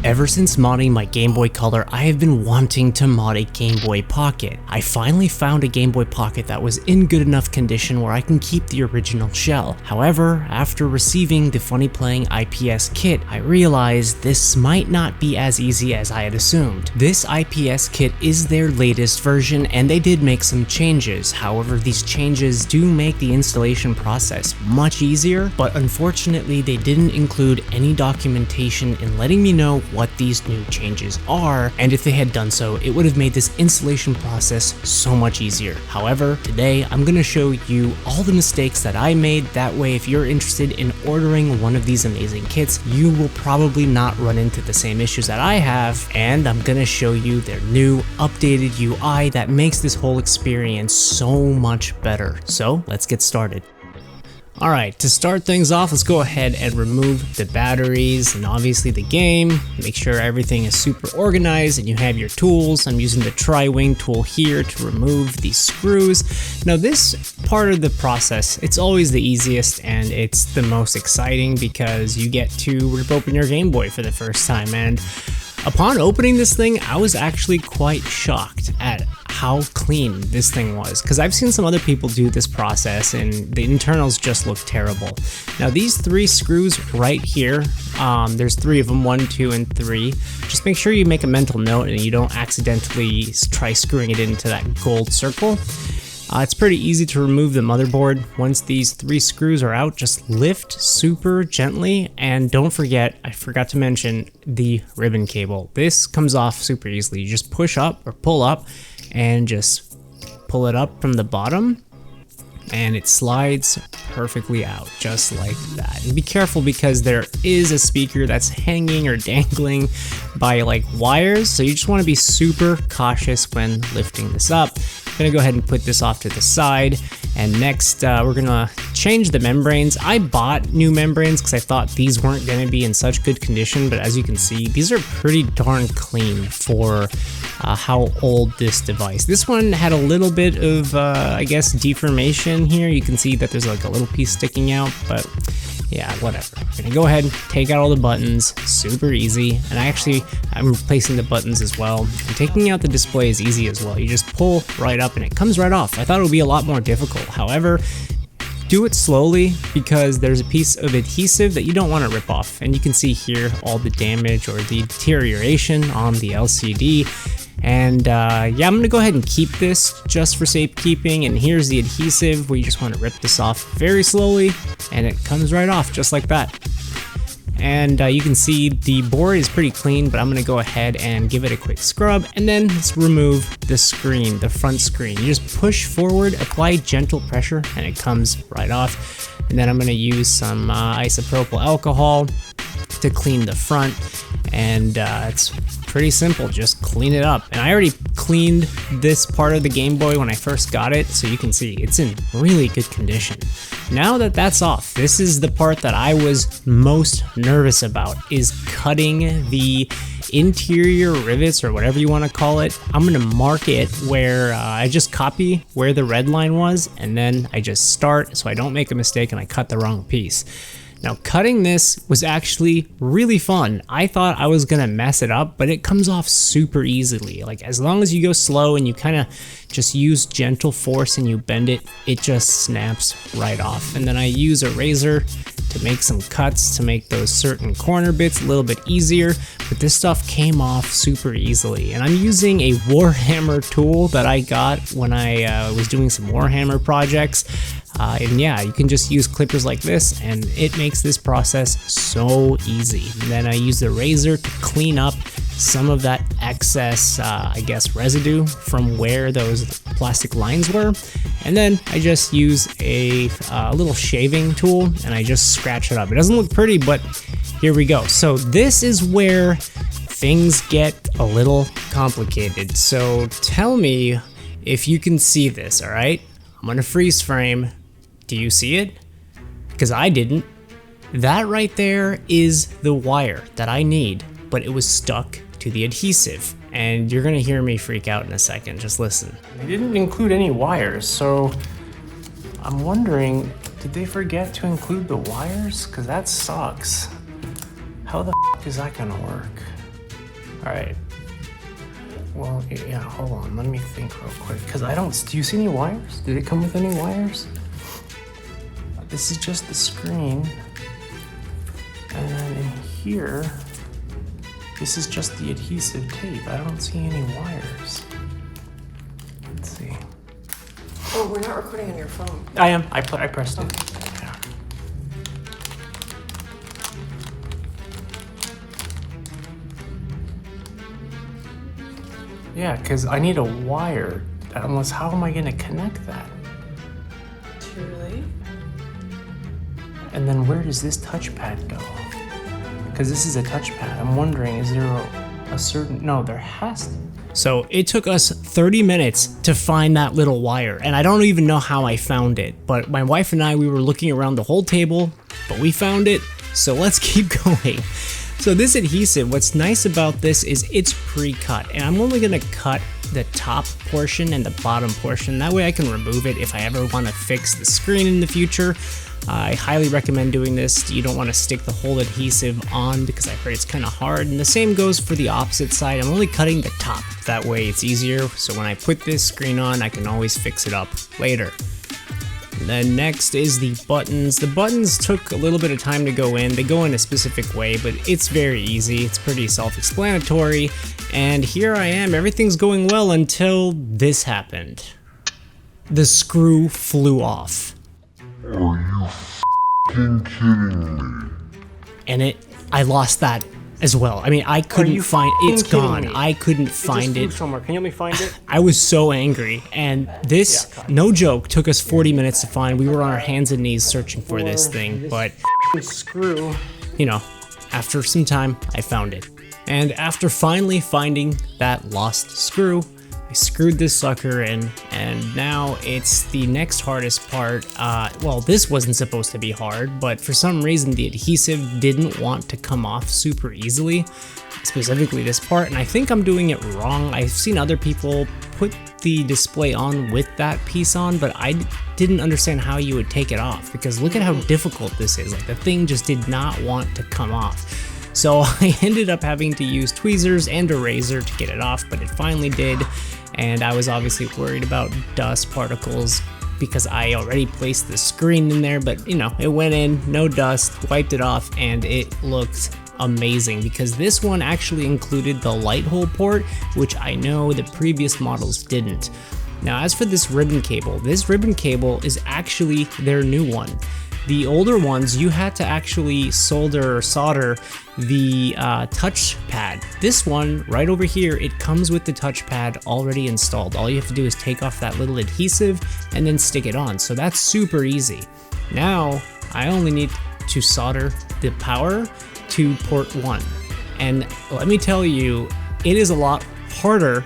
Ever since modding my Game Boy Color, I have been wanting to mod a Game Boy Pocket. I finally found a Game Boy Pocket that was in good enough condition where I can keep the original shell. However, after receiving the FunnyPlaying IPS kit, I realized this might not be as easy as I had assumed. This IPS kit is their latest version and they did make some changes. However, these changes do make the installation process much easier, but unfortunately they didn't include any documentation in letting me know what these new changes are, and if they had done so, it would have made this installation process so much easier. However, today I'm going to show you all the mistakes that I made. That way, if you're interested in ordering one of these amazing kits, you will probably not run into the same issues that I have, and I'm going to show you their new updated UI that makes this whole experience so much better. So let's get started. Alright, to start things off, let's go ahead and remove the batteries and obviously the game. Make sure everything is super organized and you have your tools. I'm using the tri-wing tool here to remove these screws. Now this part of the process, it's always the easiest and it's the most exciting because you get to rip open your Game Boy for the first time, and upon opening this thing, I was actually quite shocked at how clean this thing was, because I've seen some other people do this process and the internals just look terrible. Now these three screws right here, there's three of them, 1, 2, and 3. Just make sure you make a mental note and you don't accidentally try screwing it into that gold circle. It's pretty easy to remove the motherboard. Once these 3 screws are out, just lift super gently, and don't forget, I forgot to mention the ribbon cable. This comes off super easily. You just push up or pull up and just pull it up from the bottom and it slides perfectly out just like that. And be careful because there is a speaker that's hanging or dangling by like wires, so you just want to be super cautious when lifting this up. I'm gonna go ahead and put this off to the side, and next we're gonna change the membranes. I bought new membranes because I thought these weren't gonna be in such good condition, but as you can see, these are pretty darn clean for how old this device. This one had a little bit of I guess deformation here. You can see that there's like a little piece sticking out, but yeah, whatever. We're gonna go ahead and take out all the buttons, super easy. And I'm replacing the buttons as well. And taking out the display is easy as well. You just pull right up and it comes right off. I thought it would be a lot more difficult. However, do it slowly because there's a piece of adhesive that you don't want to rip off. And you can see here all the damage or the deterioration on the LCD. And yeah, I'm gonna go ahead and keep this just for safekeeping. And here's the adhesive where you just want to rip this off very slowly and it comes right off just like that. And you can see the board is pretty clean, but I'm gonna go ahead and give it a quick scrub, and then let's remove the screen, the front screen. You just push forward, apply gentle pressure, and it comes right off. And then I'm gonna use some isopropyl alcohol to clean the front, and it's pretty simple, just clean it up. And I already cleaned this part of the Game Boy when I first got it, so you can see it's in really good condition. Now that that's off, this is the part that I was most nervous about, is cutting the interior rivets or whatever you want to call it. I'm gonna mark it where I just copy where the red line was, and then I just start so I don't make a mistake and I cut the wrong piece. Now cutting this was actually really fun. I thought I was gonna mess it up, but it comes off super easily. Like as long as you go slow and you kind of just use gentle force and you bend it, it just snaps right off. And then I use a razor to make some cuts to make those certain corner bits a little bit easier, but this stuff came off super easily. And I'm using a Warhammer tool that I got when I was doing some Warhammer projects. And yeah, you can just use clippers like this and it makes this process so easy. And then I use the razor to clean up some of that excess, I guess, residue from where those plastic lines were. And then I just use a little shaving tool and I just scratch it up. It doesn't look pretty, but here we go. So this is where things get a little complicated. So tell me if you can see this, all right? I'm gonna freeze frame. Do you see it? Because I didn't. That right there is the wire that I need, but it was stuck to the adhesive. And you're gonna hear me freak out in a second, just listen. They didn't include any wires, so I'm wondering, did they forget to include the wires? Because that sucks. How the f is that gonna work? Alright. Well, yeah, hold on. Let me think real quick. Because I don't... Do you see any wires? Did it come with any wires? This is just the screen. And in here, this is just the adhesive tape. I don't see any wires. Let's see. Oh, we're not recording on your phone. I am. I pressed it. Yeah. Yeah, because I need a wire. Unless, how am I going to connect that? Truly? And then where does this touchpad go? Because this is a touchpad. I'm wondering, is there a certain... No, there has to. So it took us 30 minutes to find that little wire, and I don't even know how I found it, but my wife and I, we were looking around the whole table, but we found it, so let's keep going. So this adhesive, what's nice about this is it's pre-cut, and I'm only gonna cut the top portion and the bottom portion. That way I can remove it if I ever wanna fix the screen in the future. I highly recommend doing this. You don't want to stick the whole adhesive on because I heard it's kind of hard. And the same goes for the opposite side. I'm only cutting the top. That way it's easier. So when I put this screen on, I can always fix it up later. Then next is the buttons. The buttons took a little bit of time to go in. They go in a specific way, but it's very easy. It's pretty self-explanatory. And here I am. Everything's going well until this happened. The screw flew off. Are you f***ing kidding me? And I lost that as well. I mean, I couldn't find it's gone. I couldn't find it. Somewhere. Can you help me find it? I was so angry, and this, no joke, took us 40 minutes to find. We were on our hands and knees searching for this thing, but screw. You know, after some time, I found it. And after finally finding that lost screw, I screwed this sucker in, and now it's the next hardest part. Well, this wasn't supposed to be hard, but for some reason the adhesive didn't want to come off super easily, specifically this part, and I think I'm doing it wrong. I've seen other people put the display on with that piece on, but I didn't understand how you would take it off, because look at how difficult this is. Like, the thing just did not want to come off. So I ended up having to use tweezers and a razor to get it off, but it finally did. And I was obviously worried about dust particles because I already placed the screen in there, but you know, it went in, no dust, wiped it off, and it looked amazing because this one actually included the light hole port, which I know the previous models didn't. Now, as for this ribbon cable is actually their new one. The older ones, you had to actually solder or solder the touchpad. This one, right over here, it comes with the touchpad already installed. All you have to do is take off that little adhesive and then stick it on. So that's super easy. Now, I only need to solder the power to port 1. And let me tell you, it is a lot harder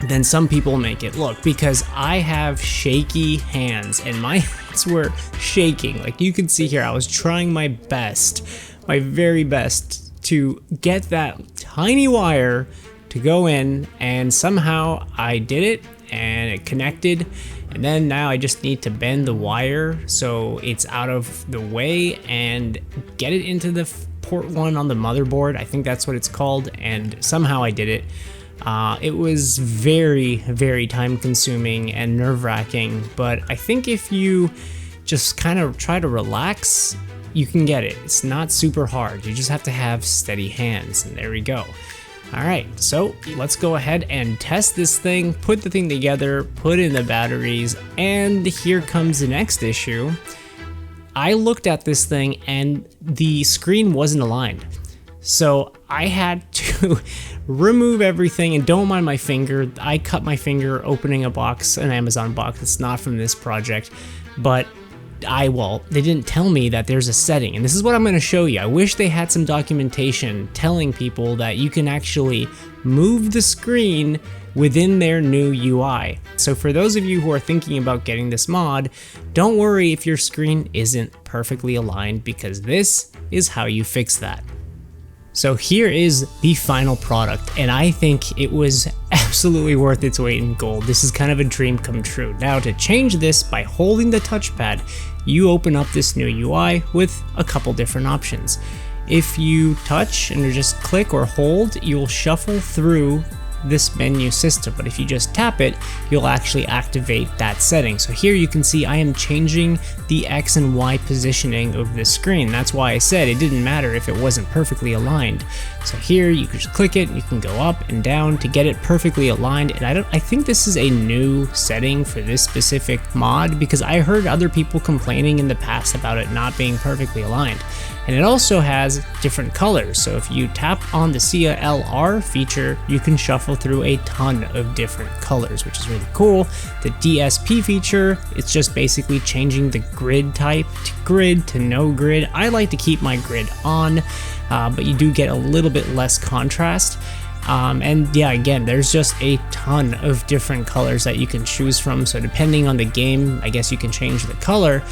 than some people make it look, because I have shaky hands and my hands were shaking. Like you can see here, I was trying my best, my very best to get that tiny wire to go in, and somehow I did it and it connected. And then now I just need to bend the wire so it's out of the way and get it into the port 1 on the motherboard. I think that's what it's called, and somehow I did it. It was very, very time consuming and nerve-wracking, but I think if you just kind of try to relax, you can get it. It's not super hard. You just have to have steady hands, and there we go. All right, so let's go ahead and test this thing, put the thing together, put in the batteries, and here comes the next issue. I looked at this thing and the screen wasn't aligned. So I had to remove everything, and don't mind my finger. I cut my finger opening a box, an Amazon box. It's not from this project, but they didn't tell me that there's a setting, and this is what I'm going to show you. I wish they had some documentation telling people that you can actually move the screen within their new UI. So for those of you who are thinking about getting this mod, don't worry if your screen isn't perfectly aligned, because this is how you fix that. So here is the final product, and I think it was absolutely worth its weight in gold. This is kind of a dream come true. Now, to change this, by holding the touchpad, you open up this new UI with a couple different options. if you touch and you just click or hold, you'll shuffle through this menu system, but if you just tap it, you'll actually activate that setting. So here you can see I am changing the X and Y positioning of the screen. That's why I said it didn't matter if it wasn't perfectly aligned. So here you can just click it, you can go up and down to get it perfectly aligned. And I think this is a new setting for this specific mod, because I heard other people complaining in the past about it not being perfectly aligned. And it also has different colors, so if you tap on the Cia LR feature, you can shuffle through a ton of different colors, which is really cool. The DSP feature, it's just basically changing the grid type to grid to no grid. I like to keep my grid on, but you do get a little bit less contrast. And yeah, again, there's just a ton of different colors that you can choose from, so depending on the game, I guess you can change the color.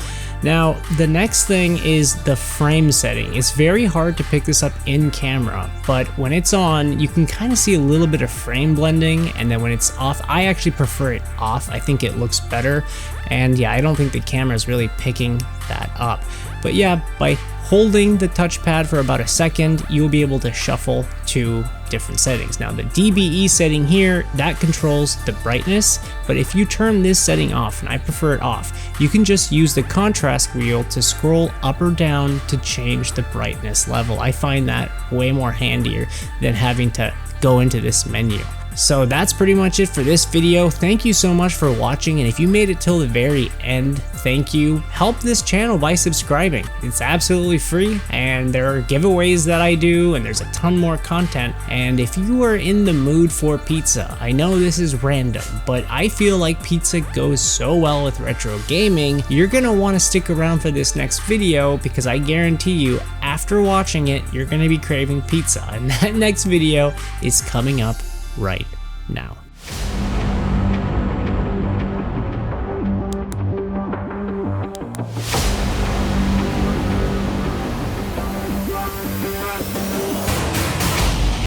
Now, the next thing is the frame setting. It's very hard to pick this up in camera, but when it's on, you can kind of see a little bit of frame blending, and then when it's off, I actually prefer it off. I think it looks better, and yeah, I don't think the camera is really picking that up. But yeah, by holding the touchpad for about a second, you'll be able to shuffle to different settings. Now the DBE setting here, that controls the brightness, but if you turn this setting off, and I prefer it off, you can just use the contrast wheel to scroll up or down to change the brightness level. I find that way more handier than having to go into this menu. So that's pretty much it for this video. Thank you so much for watching, and if you made it till the very end, thank you. Help this channel by subscribing. It's absolutely free, and there are giveaways that I do, and there's a ton more content. And if you are in the mood for pizza, I know this is random, but I feel like pizza goes so well with retro gaming, you're gonna want to stick around for this next video, because I guarantee you, after watching it, you're gonna be craving pizza, and that next video is coming up right now.